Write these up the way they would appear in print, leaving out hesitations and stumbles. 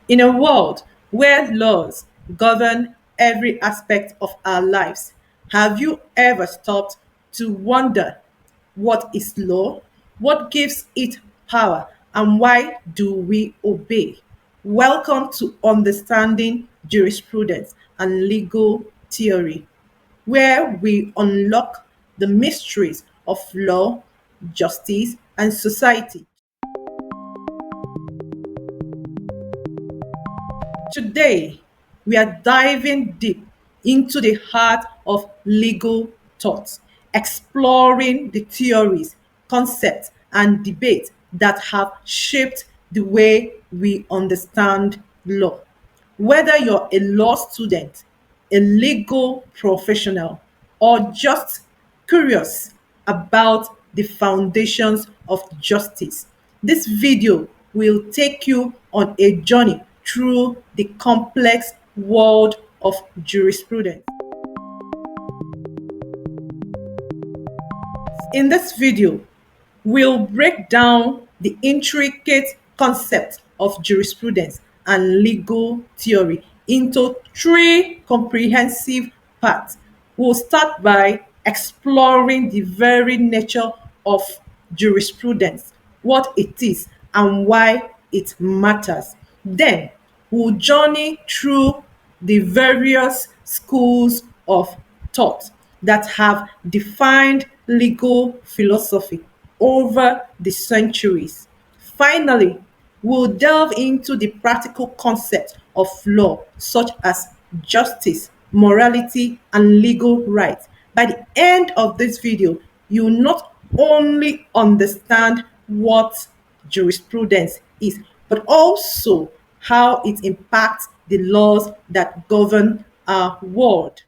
In a world where laws govern every aspect of our lives, have you ever stopped to wonder what is law? What gives it power? And why do we obey? Welcome to Understanding Jurisprudence and Legal Theory, where we unlock the mysteries of law, justice, and society. Today, we are diving deep into the heart of legal thought, exploring the theories, concepts, and debates that have shaped the way we understand law. Whether you're a law student, a legal professional, or just curious about the foundations of justice, this video will take you on a journey through the complex world of jurisprudence. In this video, we'll break down the intricate concept of jurisprudence and legal theory into three comprehensive parts. We'll start by exploring the very nature of jurisprudence, what it is, and why it matters. Then, we'll journey through the various schools of thought that have defined legal philosophy over the centuries. Finally, we'll delve into the practical concept of law, such as justice, morality, and legal rights. By the end of this video, you not only understand what jurisprudence is, but also how it impacts the laws that govern our world.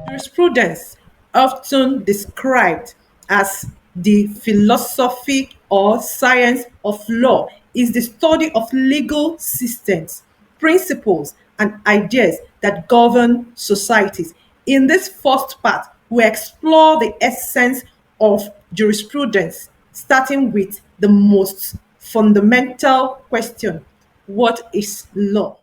Jurisprudence, often described as the philosophy or science of law, is the study of legal systems, principles, and ideas that govern societies. In this first part, we explore the essence of jurisprudence, starting with the most fundamental question: what is law?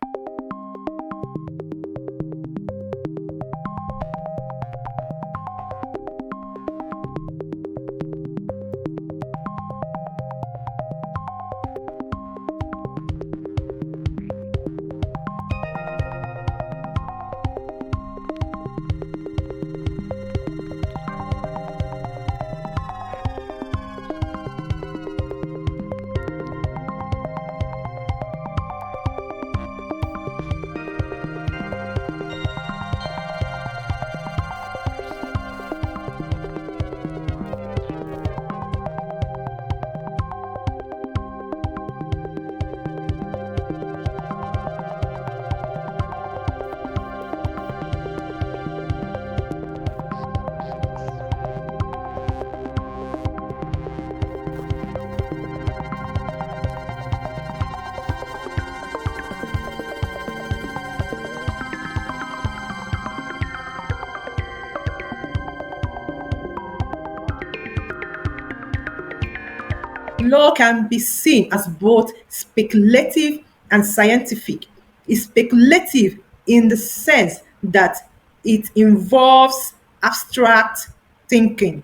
Law can be seen as both speculative and scientific. It's speculative in the sense that it involves abstract thinking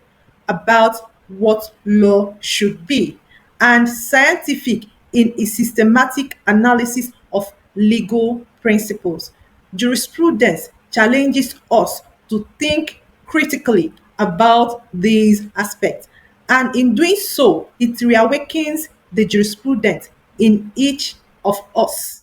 about what law should be, and scientific in its systematic analysis of legal principles. Jurisprudence challenges us to think critically about these aspects, and in doing so, it reawakens the jurisprudence in each of us.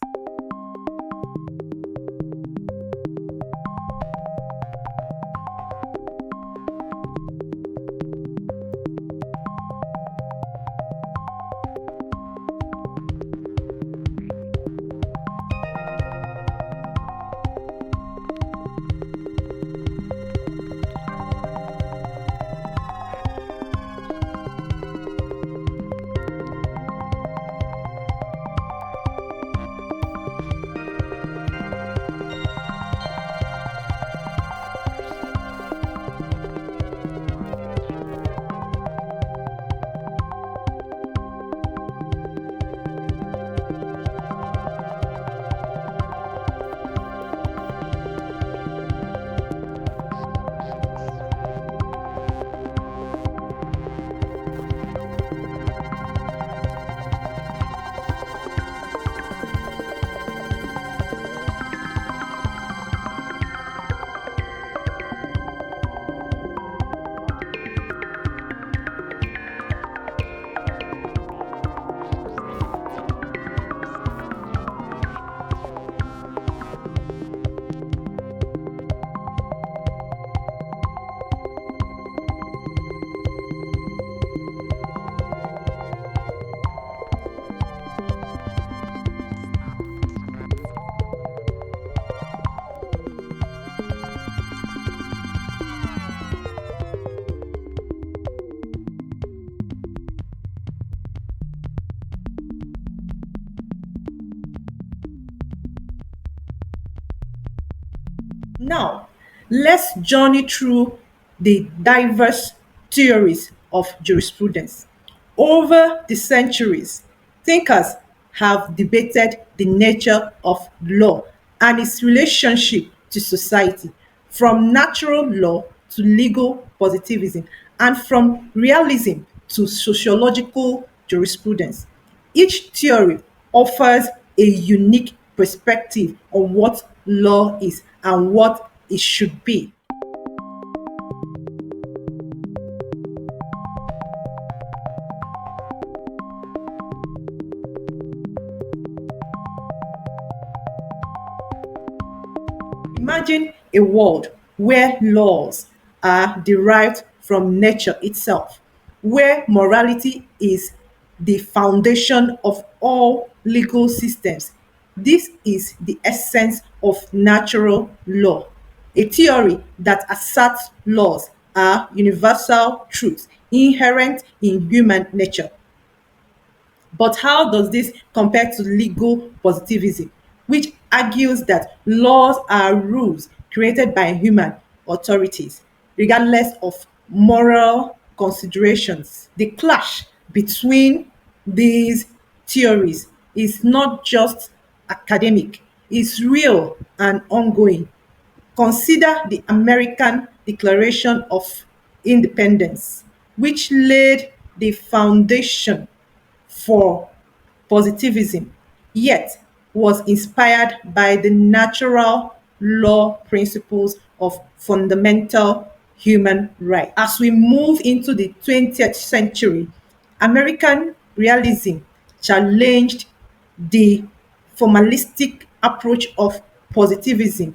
Now, let's journey through the diverse theories of jurisprudence. Over the centuries, thinkers have debated the nature of law and its relationship to society, from natural law to legal positivism, and from realism to sociological jurisprudence. Each theory offers a unique perspective on what law is and what it should be. Imagine a world where laws are derived from nature itself, where morality is the foundation of all legal systems. This is the essence of natural law, a theory that asserts laws are universal truths inherent in human nature. But how does this compare to legal positivism, which argues that laws are rules created by human authorities, regardless of moral considerations? The clash between these theories is not just academic, it's real and ongoing. Consider the American Declaration of Independence, which laid the foundation for positivism, yet was inspired by the natural law principles of fundamental human rights. As we move into the 20th century, American realism challenged the formalistic approach of positivism.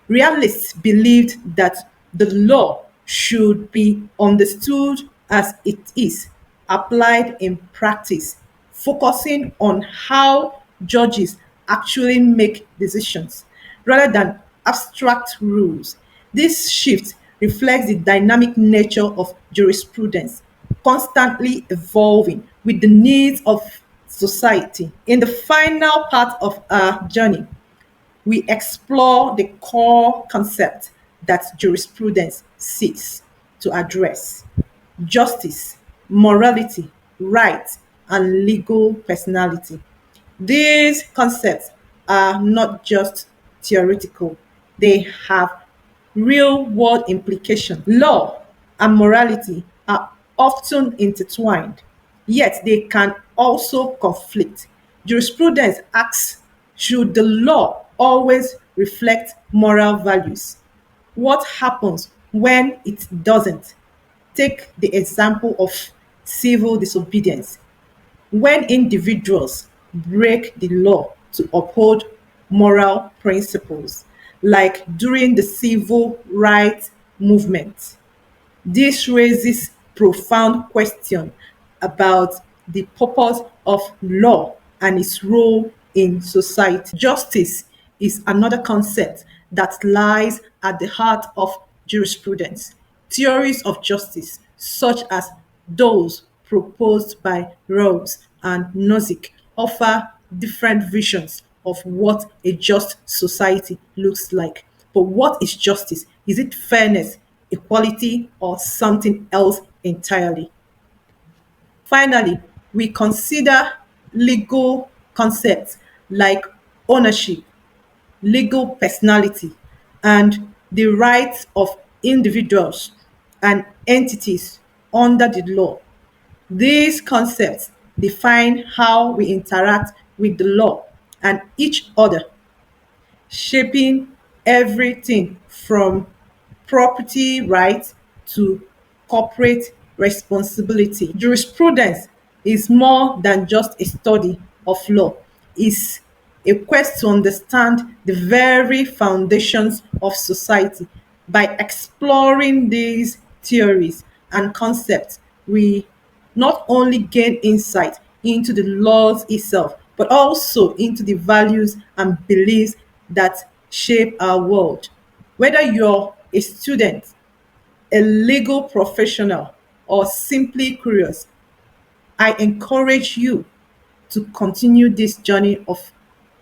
Realists believed that the law should be understood as it is, applied in practice, focusing on how judges actually make decisions rather than abstract rules. This shift reflects the dynamic nature of jurisprudence, constantly evolving with the needs of society. In the final part of our journey, we explore the core concept that jurisprudence seeks to address: justice, morality, right, and legal personality. These concepts are not just theoretical, they have real world implications. Law and morality are often intertwined, yet they can also conflict. Jurisprudence asks: should the law always reflect moral values? What happens when it doesn't? Take the example of civil disobedience. When individuals break the law to uphold moral principles, like during the civil rights movement, this raises profound questions about the purpose of law and its role in society. Justice is another concept that lies at the heart of jurisprudence. Theories of justice, such as those proposed by Rawls and Nozick, offer different visions of what a just society looks like. But what is justice? Is it fairness, equality, or something else entirely? Finally, we consider legal concepts like ownership, legal personality, and the rights of individuals and entities under the law. These concepts define how we interact with the law and each other, shaping everything from property rights to corporate responsibility. Jurisprudence is more than just a study of law, it's a quest to understand the very foundations of society. By exploring these theories and concepts, we not only gain insight into the laws itself, but also into the values and beliefs that shape our world. Whether you're a student, a legal professional, or simply curious, I encourage you to continue this journey of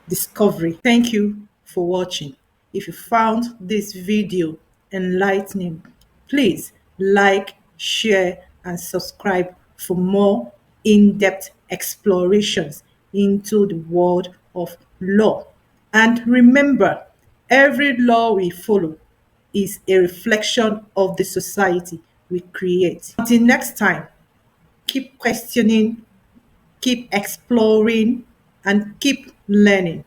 discovery. Thank you for watching. If you found this video enlightening, please like, share, and subscribe for more in-depth explorations into the world of law. And remember, every law we follow is a reflection of the society we create. Until next time, keep questioning, keep exploring, and keep learning.